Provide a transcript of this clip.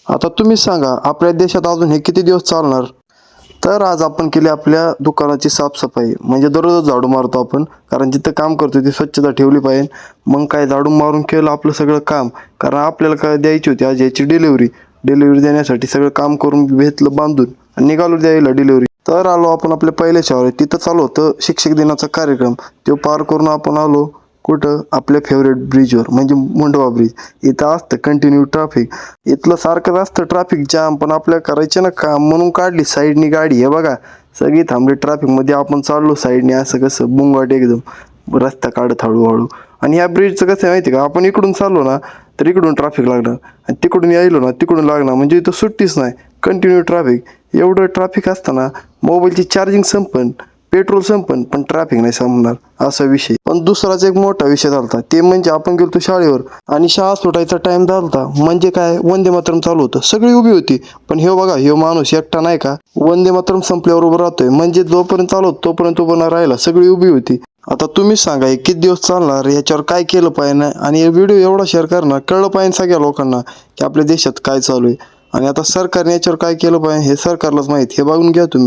आता तुम्हीच सांगा आपल्या देशात अजून हे किती दिवस चालणार? तर आज आपण केली आपल्या दुकानाची साफसफाई. म्हणजे दररोज झाडू मारतो आपण, कारण जिथं काम करतो ती स्वच्छता ठेवली पाहिजे. मग काय झाडू मारून केलं आपलं सगळं काम, कारण आपल्याला काय द्यायची होती आज याची डिलिव्हरी देण्यासाठी सगळं काम करून घेतलं बांधून आणि निघालो द्यायला डिलिव्हरी. तर आलो आपण आपल्या पहिल्या शाळेत. तिथं चालू होतं शिक्षक दिनाचा कार्यक्रम. तो पार करून आपण आलो कुठं? आपल्या फेवरेट ब्रिजवर, म्हणजे मुंडवा ब्रिज. इथं असतं कंटिन्यू ट्रॅफिक. इथलं सारखंच असतं ट्रॅफिक जाम, पण आपल्या करायचे ना काम म्हणून काढली साईडनी गाडी. हे बघा सगळी थांबली ट्रॅफिकमध्ये, आपण चाललो साईडने असं कसं बुंगाट एकदम रस्ता काढत हळूहळू. आणि ह्या ब्रिजचं कसं आहे माहिती का, आपण इकडून चाललो ना तर इकडून ट्रॅफिक लागणार आणि तिकडून यायलो ना तिकडून लागणार, म्हणजे इथं सुट्टीच नाही, कंटिन्यू ट्रॅफिक. एवढं ट्रॅफिक असताना मोबाईलची चार्जिंग संपन, पेट्रोल संपन, पण ट्रॅफिक नाही संपणार, असा विषय. पण दुसराच एक मोठा विषय झालता, ते म्हणजे आपण गेलतो शाळेवर आणि शाळा सुटायचा टाइम झालता. म्हणजे काय, वंदे मातरम चालू होतं, सगळी उभी होती. पण ह्यो बघा, ह्यो माणूस एकटा नाही का वंदे मातरम संपल्यावर उभं राहतोय. म्हणजे जोपर्यंत चालू होतं तोपर्यंत उभं नाही राहिला, सगळी उभी होती. आता तुम्हीच सांगा हे किती दिवस चालणार? ह्याच्यावर काय केलं पाहिजे आणि हे व्हिडिओ एवढा शेअर करणं कळलं पाहिजे सगळ्या लोकांना की आपल्या देशात काय चालू आहे. आणि आता सरकारने याच्यावर काय केलं पाहिजे हे सरकारलाच माहिती, हे बघून घ्या तुम्ही.